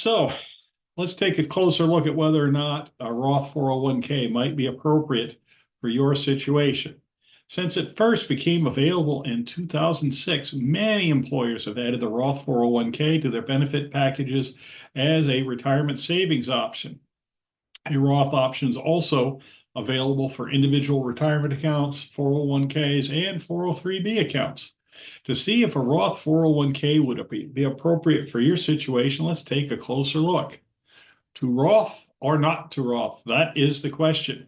So let's take a closer look at whether or not a Roth 401k might be appropriate for your situation. Since it first became available in 2006, many employers have added the Roth 401k to their benefit packages as a retirement savings option. A Roth option is also available for individual retirement accounts, 401ks, and 403b accounts. To see if a Roth 401k would be appropriate for your situation, let's take a closer look. To Roth or not to Roth? That is the question.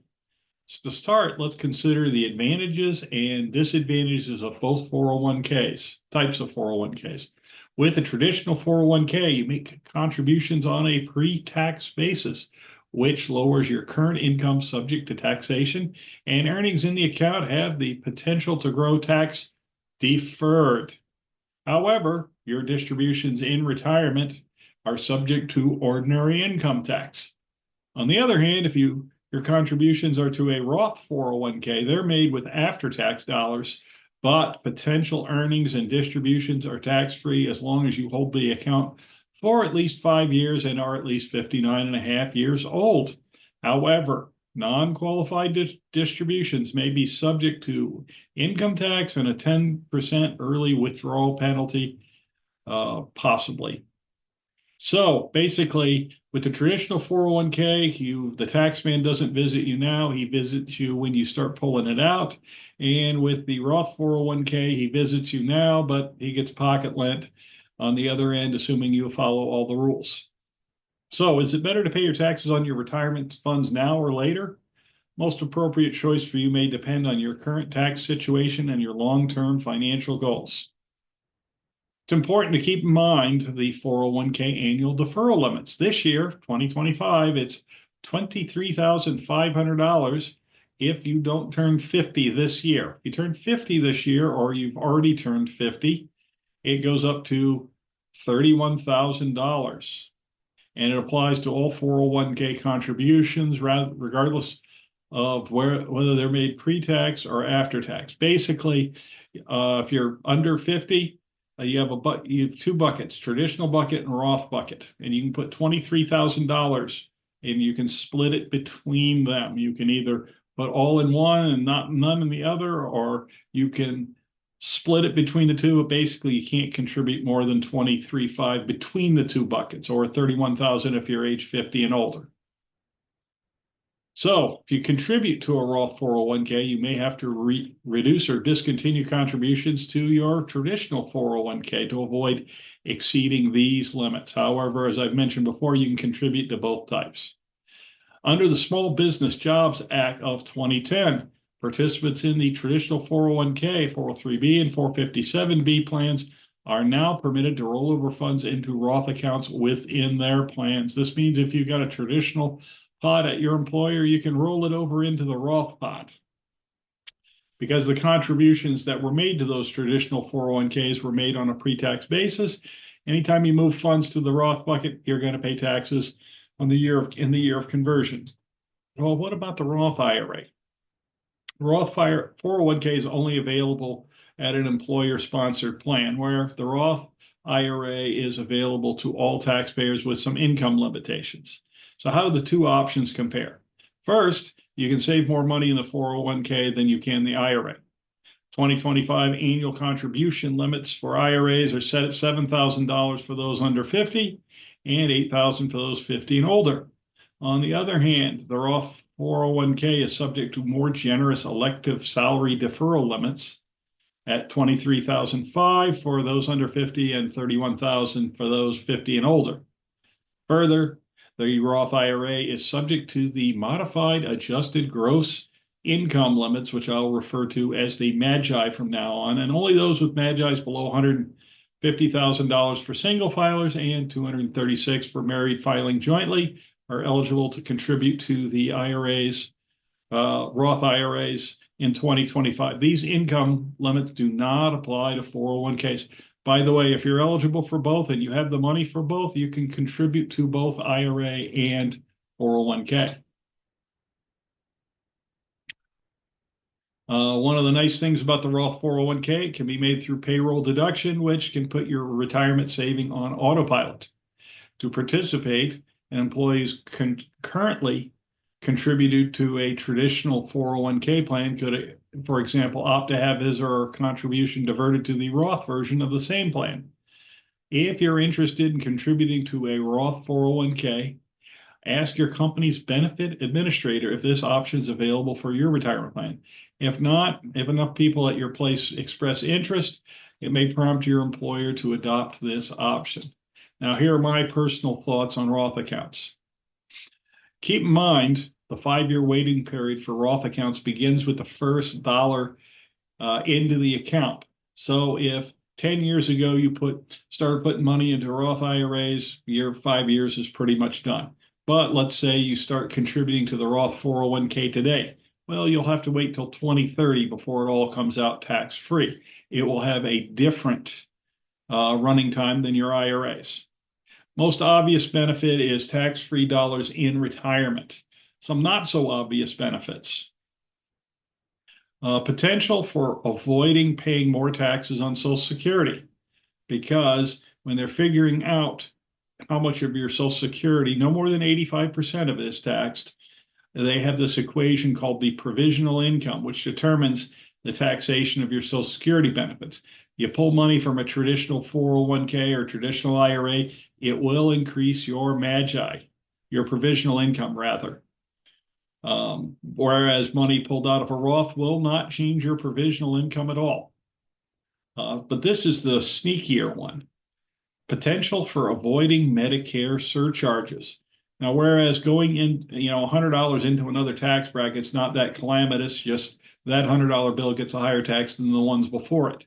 So to start, let's consider the advantages and disadvantages of both 401ks, types of 401ks. With a traditional 401k, you make contributions on a pre-tax basis, which lowers your current income subject to taxation, and earnings in the account have the potential to grow tax deferred. However, your distributions in retirement are subject to ordinary income tax. On the other hand, if your contributions are to a Roth 401k, they're made with after-tax dollars, but potential earnings and distributions are tax-free as long as you hold the account for at least 5 years and are at least 59 and a half years old. However, non-qualified distributions may be subject to income tax and a 10% early withdrawal penalty, possibly. So basically, with the traditional 401k, the tax man doesn't visit you now, he visits you when you start pulling it out. And with the Roth 401k, he visits you now, but he gets pocket lent on the other end, assuming you follow all the rules. So is it better to pay your taxes on your retirement funds now or later? Most appropriate choice for you may depend on your current tax situation and your long-term financial goals. It's important to keep in mind the 401k annual deferral limits. This year, 2025, it's $23,500 if you don't turn 50 this year. If you turn 50 this year or you've already turned 50, it goes up to $31,000. And it applies to all 401k contributions, regardless of whether they're made pre-tax or after-tax. Basically, if you're under 50, you have two buckets, traditional bucket and Roth bucket, and you can put $23,000 and you can split it between them. You can either put all in one and none in the other, or you can split it between the two, but basically you can't contribute more than 23,500 between the two buckets, or 31,000 if you're age 50 and older. So if you contribute to a Roth 401k, you may have to reduce or discontinue contributions to your traditional 401k to avoid exceeding these limits. However, as I've mentioned before, you can contribute to both types. Under the Small Business Jobs Act of 2010, participants in the traditional 401k, 403b, and 457b plans are now permitted to roll over funds into Roth accounts within their plans. This means if you've got a traditional pot at your employer, you can roll it over into the Roth pot. Because the contributions that were made to those traditional 401ks were made on a pre-tax basis, anytime you move funds to the Roth bucket, you're going to pay taxes in the year of conversion. Well, what about the Roth IRA? Roth 401k is only available at an employer-sponsored plan, where the Roth IRA is available to all taxpayers with some income limitations. So how do the two options compare? First, you can save more money in the 401k than you can the IRA. 2025 annual contribution limits for IRAs are set at $7,000 for those under 50 and $8,000 for those 50 and older. On the other hand, the Roth 401k is subject to more generous elective salary deferral limits at $23,500 for those under 50 and $31,000 for those 50 and older. Further, the Roth IRA is subject to the modified adjusted gross income limits, which I'll refer to as the MAGI from now on, and only those with MAGIs below $150,000 for single filers and $236,000 for married filing jointly are eligible to contribute to the IRAs, Roth IRAs in 2025. These income limits do not apply to 401ks. By the way, if you're eligible for both and you have the money for both, you can contribute to both IRA and 401k. One of the nice things about the Roth 401k, it can be made through payroll deduction, which can put your retirement saving on autopilot. To participate, an employee currently contributed to a traditional 401k plan could, for example, opt to have his or her contribution diverted to the Roth version of the same plan. If you're interested in contributing to a Roth 401k, ask your company's benefit administrator if this option is available for your retirement plan. If not, if enough people at your place express interest, it may prompt your employer to adopt this option. Now, here are my personal thoughts on Roth accounts. Keep in mind, the 5-year waiting period for Roth accounts begins with the first dollar into the account. So if 10 years ago you started putting money into Roth IRAs, 5 years is pretty much done. But let's say you start contributing to the Roth 401k today. Well, you'll have to wait till 2030 before it all comes out tax-free. It will have a different running time than your IRAs. Most obvious benefit is tax-free dollars in retirement. Some not so obvious benefits. Potential for avoiding paying more taxes on Social Security, because when they're figuring out how much of your Social Security, no more than 85% of it is taxed, they have this equation called the provisional income, which determines the taxation of your Social Security benefits. You pull money from a traditional 401k or traditional IRA, it will increase your your provisional income rather. Whereas money pulled out of a Roth will not change your provisional income at all. But this is the sneakier one. Potential for avoiding Medicare surcharges. Now, whereas going in, $100 into another tax bracket, it's not that calamitous, just that $100 bill gets a higher tax than the ones before it.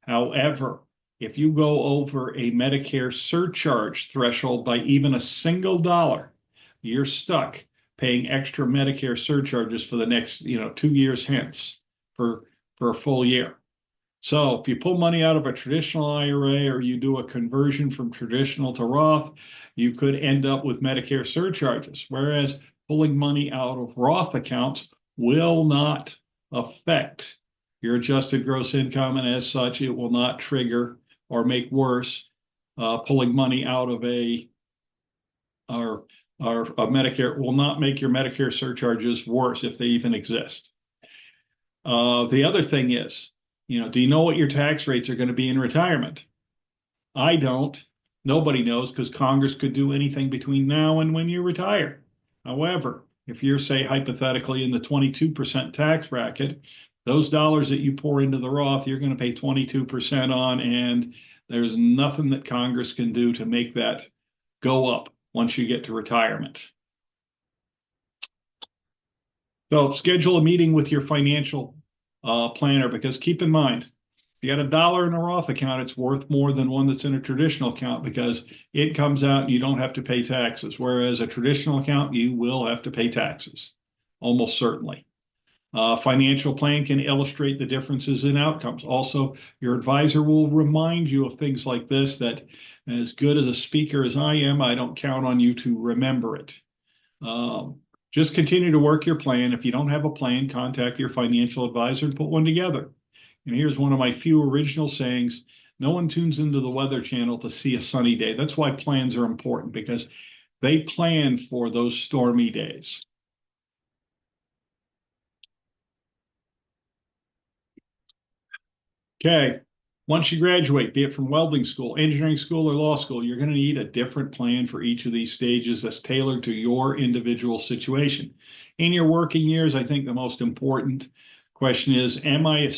However, if you go over a Medicare surcharge threshold by even a single dollar, you're stuck paying extra Medicare surcharges for the next, 2 years hence for a full year. So if you pull money out of a traditional IRA or you do a conversion from traditional to Roth, you could end up with Medicare surcharges, whereas pulling money out of Roth accounts will not affect your adjusted gross income, and as such, it will not trigger or make worse pulling money out of a Medicare will not make your Medicare surcharges worse if they even exist. The other thing is, do you know what your tax rates are going to be in retirement? I don't. Nobody knows because Congress could do anything between now and when you retire. However, if you're, say, hypothetically in the 22% tax bracket, those dollars that you pour into the Roth, you're going to pay 22% on, and there's nothing that Congress can do to make that go up once you get to retirement. So schedule a meeting with your financial planner, because keep in mind, if you got $1 in a Roth account, it's worth more than one that's in a traditional account because it comes out and you don't have to pay taxes. Whereas a traditional account, you will have to pay taxes, almost certainly. Financial plan can illustrate the differences in outcomes. Also, your advisor will remind you of things like this, that as good as a speaker as I am, I don't count on you to remember it. Just continue to work your plan. If you don't have a plan, contact your financial advisor and put one together. And here's one of my few original sayings. No one tunes into the Weather Channel to see a sunny day. That's why plans are important, because they plan for those stormy days. Okay, once you graduate, be it from welding school, engineering school, or law school, you're going to need a different plan for each of these stages that's tailored to your individual situation. In your working years, I think the most important question is, am I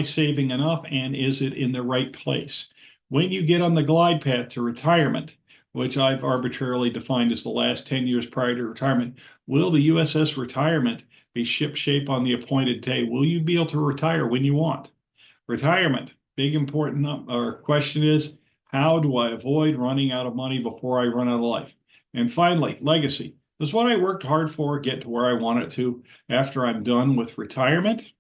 saving enough, and is it in the right place? When you get on the glide path to retirement, which I've arbitrarily defined as the last 10 years prior to retirement, will the USS Retirement be shipshape on the appointed day? Will you be able to retire when you want? Retirement, big important question is, how do I avoid running out of money before I run out of life? And finally, legacy. Does what I worked hard for get to where I want it to after I'm done with retirement?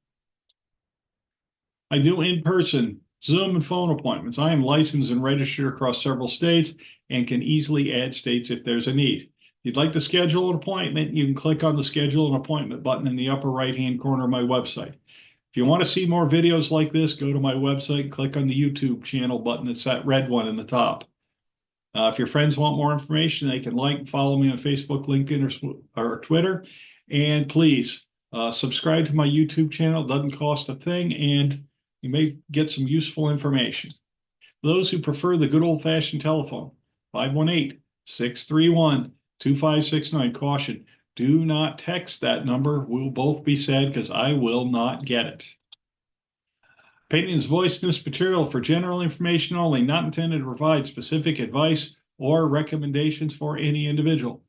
I do in-person Zoom and phone appointments. I am licensed and registered across several states and can easily add states if there's a need. If you'd like to schedule an appointment, you can click on the schedule an appointment button in the upper right-hand corner of my website. If you want to see more videos like this, go to my website, click on the YouTube channel button. It's that red one in the top. If your friends want more information, they can like and follow me on Facebook, LinkedIn, or Twitter. And please subscribe to my YouTube channel. It doesn't cost a thing, and you may get some useful information. Those who prefer the good old-fashioned telephone, 518-631-2569. Caution, do not text that number. We'll both be sad because I will not get it. Opinions voiced in this material for general information only, not intended to provide specific advice or recommendations for any individual.